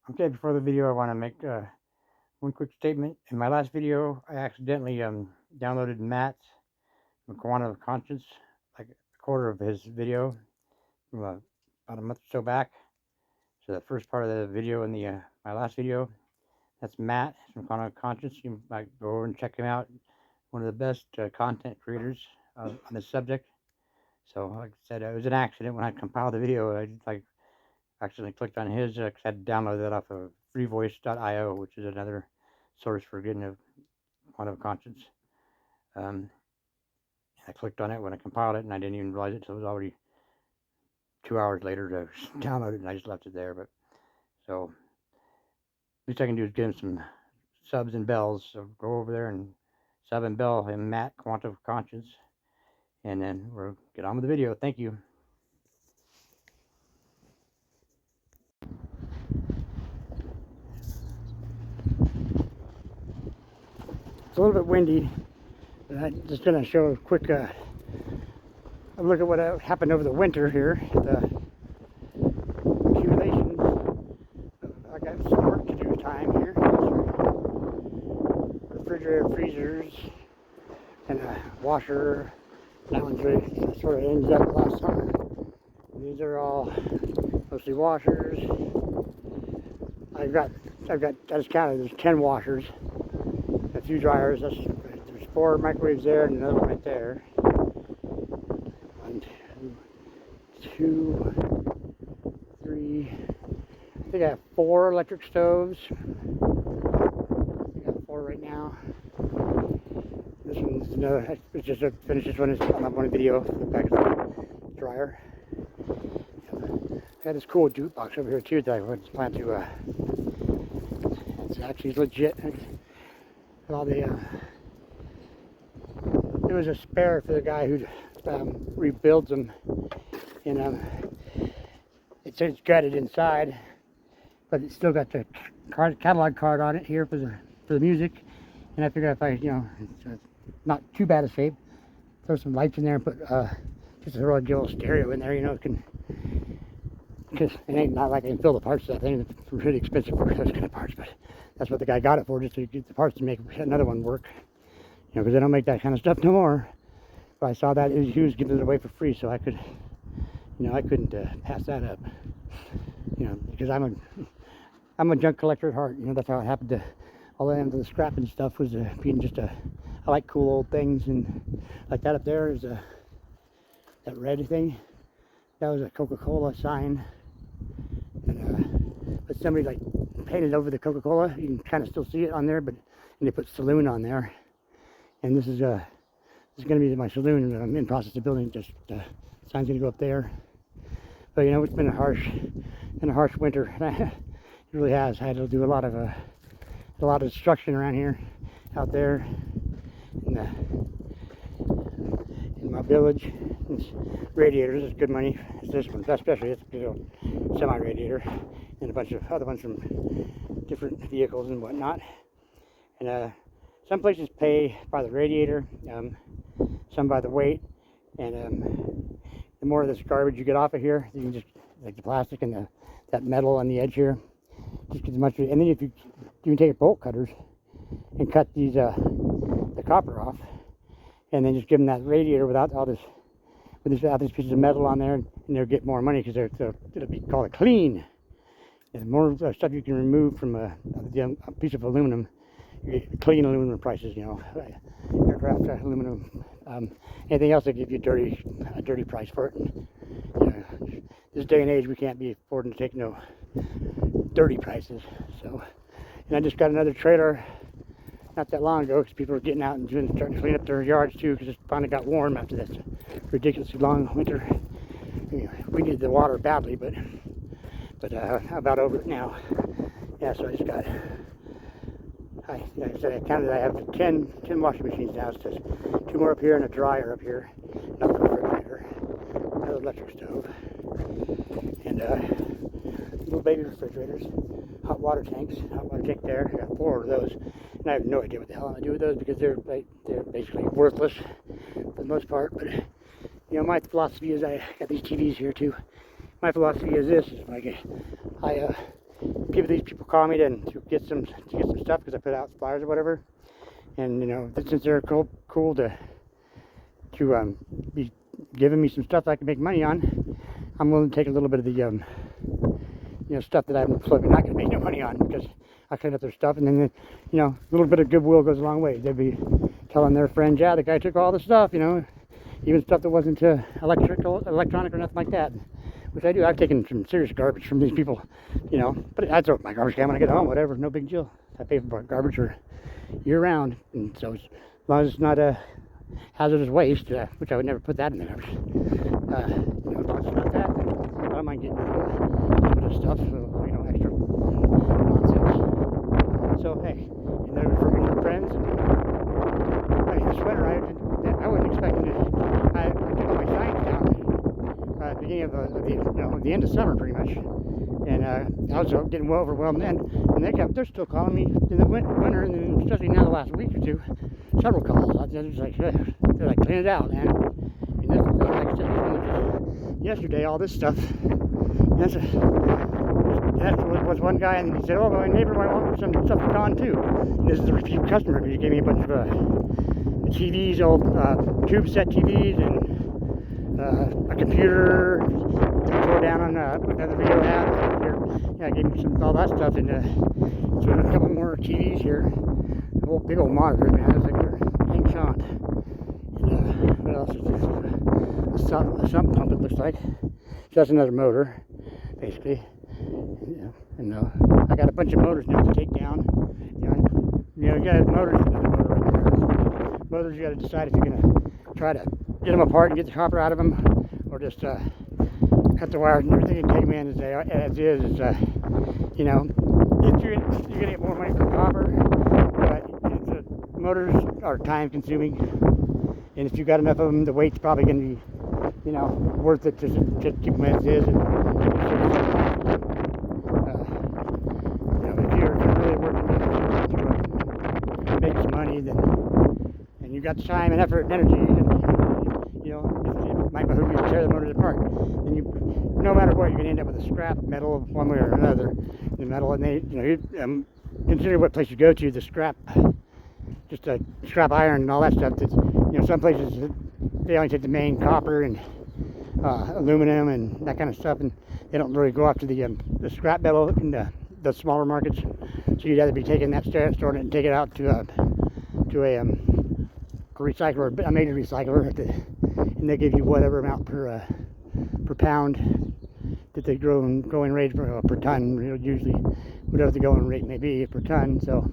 Okay, before the video, I want to make one quick statement. In my last video, I accidentally downloaded Matt's Quantum of Conscience, like a quarter of his video from about a month or so back. So the first part of the video in the my last video, that's Matt from Quantum of Conscience. You might go over and check him out. One of the best content creators on this subject. So, like I said, it was an accident when I compiled the video. I accidentally clicked on his because I had to download that off of freevoice.io, which is another source for getting a quantum conscience. I clicked on it when I compiled it, and I didn't even realize it until it was already 2 hours later to download it, and I just left it there. But so, least I can do is give him some subs and bells. So go over there and sub and bell him, Matt Quantum Conscience, and then we'll get on with the video. Thank you. It's a little bit windy, but I'm just going to show a quick look at what happened over the winter here. The accumulation. I got some work to do time here. Refrigerator, freezers, and a washer. That one's really sort of ends up last summer. These are all mostly washers. I just counted, there's 10 washers, a few dryers. There's 4 microwaves there and another one right there. 1, 2, 3. I think I have 4 electric stoves. I think I have 4 right now. This one's another. It's just a finish. This one is on one video. The back of the dryer. I got this cool jukebox over here too that I would plan to. It's actually legit. And all the. It was a spare for the guy who rebuilds them, and it's gutted inside, but it's still got the catalog card on it here for the music. And I figured if I, it's not too bad a shape, throw some lights in there and put just a little stereo in there, because it ain't not like I can fill the parts of that thing. It's really expensive for those kind of parts, but that's what the guy got it for, just to get the parts to make another one work. Because they don't make that kind of stuff no more. But I saw that he was giving it away for free, so I could, I couldn't pass that up. Because I'm a junk collector at heart. That's how it happened to all the scrapping stuff was being just I like cool old things, and like that up there is that red thing. That was a Coca-Cola sign, and but somebody like painted over the Coca-Cola. You can kind of still see it on there, and they put saloon on there. And this is going to be my saloon that I'm in process of building. Just sign's going to go up there. But it's been a harsh winter. It really has. I had to do a lot of destruction around here, out there, in my village. It's radiators. It's good money. It's this one, especially. It's a semi-radiator, and a bunch of other ones from different vehicles and whatnot. And some places pay by the radiator, some by the weight, and the more of this garbage you get off of here, you can just, like the plastic and that metal on the edge here, just get as much. And then if you can take bolt cutters and cut these the copper off, and then just give them that radiator without these pieces of metal on there, and they'll get more money because it'll be called a clean. And the more stuff you can remove from a piece of aluminum, you get clean aluminum prices. Aircraft aluminum. Anything else, they give you a dirty price for it. This day and age, we can't be affording to take no dirty prices. So, and I just got another trailer not that long ago because people were getting out and starting to clean up their yards too, because it finally got warm after this ridiculously long winter. We needed the water badly, but I'm about over it now. Yeah, so I just got. Like I said, I counted. I have 10 washing machines now. So there's 2 more up here and a dryer up here, another refrigerator, another electric stove, and little baby refrigerators, hot water tanks, hot water tank there. I got 4 of those, and I have no idea what the hell I'm gonna do with those because they're basically worthless for the most part. But my philosophy is I got these TVs here too. My philosophy is this: is like these people call me to get some stuff because I put out flyers or whatever. And you know, since they're cool to be giving me some stuff I can make money on, I'm willing to take a little bit of the stuff that I'm probably not going to make no money on, because I clean up their stuff, and then a little bit of goodwill goes a long way. They'd be telling their friends, yeah, the guy took all the stuff, even stuff that wasn't electronic or nothing like that, which I do. I've taken some serious garbage from these people, but I throw my garbage can when I get home, whatever, no big deal. I pay for garbage for year round, and so as long as it's not a hazardous waste, which I would never put that in the garbage. As long as it's not that, then I don't mind getting a little bit of stuff, extra nonsense. So hey, and they're referring to friends. And this winter, I wasn't expecting to. I took all my signs down at the beginning of the end of summer, pretty much, and I was getting well overwhelmed then. And they're still calling me in the winter, and then especially now the last week or two, several calls. They're just like, they're like, clean it out, man. I mean, that's like I said yesterday, all this stuff. That was one guy, and he said, oh, my neighbor might want some stuff gone too. And this is a repeat customer, because he gave me a bunch of TVs, old tube set TVs, and a computer tore down on another video ad here. Yeah, I gave me all that stuff, and so a couple more TVs here. Big old monitors, man. It's like they're ancient. And what else is this? A sump pump, it looks like. So that's another motor, basically. And I got a bunch of motors now to take down. You got motors. Another motor right there. Motors, you got to decide if you're gonna try to get them apart and get the copper out of them, or just cut the wires and everything and take them in as is. You're gonna get more money for the copper, but motors are time consuming, and if you got enough of them, the weight's probably gonna be, worth it to just keep them as is. And, if you're really working to make some money, then and you got the time and effort and energy, and it might behoove you to tear the motors apart. Then no matter what, you're gonna end up with a scrap metal one way or another. The metal, and they, consider what place you go to, the scrap, just scrap iron and all that stuff. That's, some places they only take the main copper and aluminum and that kind of stuff, and they don't really go after the scrap metal in the smaller markets. So you'd either be taking that, storing it, and take it out to a recycler, a major recycler, and they give you whatever amount per pound that they going rate per ton, usually whatever the going rate may be per ton. So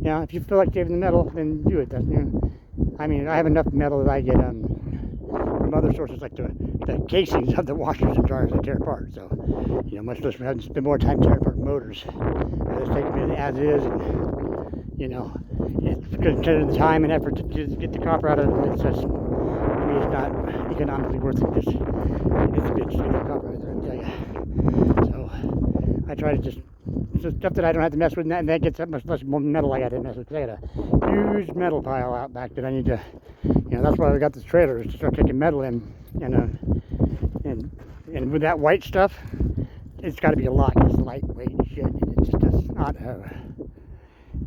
if you feel like saving the metal, then do it. I mean, I have enough metal that I get from other sources, like the casings of the washers and dryers I tear apart. So much less having to spend more time tearing apart motors. I just take them as is, and it's consider the time and effort to just get the copper out of it. It's just, to me, it's not economically worth it. Just it's a bitch to get the copper out of there, I tell you. So I try to just stuff that I don't have to mess with, and that gets that much less metal I got to mess with, because I got a huge metal pile out back that I need to, that's why we got this trailer, is to start taking metal in, and with that white stuff, it's got to be a lot, because lightweight shit, it just does not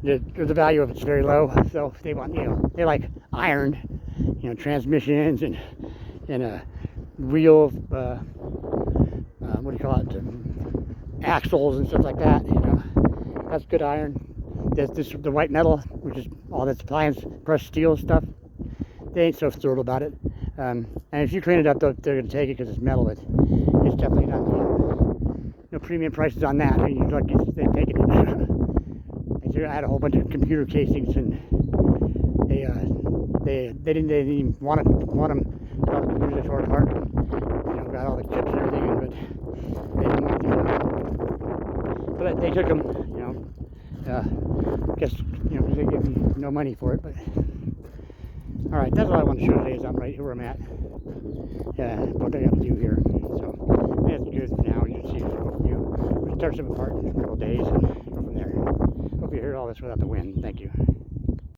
the value of it's very low. So they want, they like iron, transmissions and wheel, what do you call it, axles and stuff like that. That's good iron. The white metal, which is all that's appliance, brushed steel stuff, they ain't so thrilled about it. And if you clean it up, they're going to take it because it's metal, but it's definitely not no premium prices on that. I mean, they take it. I had a whole bunch of computer casings, and they didn't even want them. All the computers they tore apart. Got all the chips and everything in, but they didn't want them. But they took them. Guess they gave me no money for it. But all right, that's all I want to show today. Is I'm right here where I'm at. What I got to do here. So that's good for now. You can see we'll tear some apart in a couple of days and go from there. Hope you heard all this without the wind. Thank you.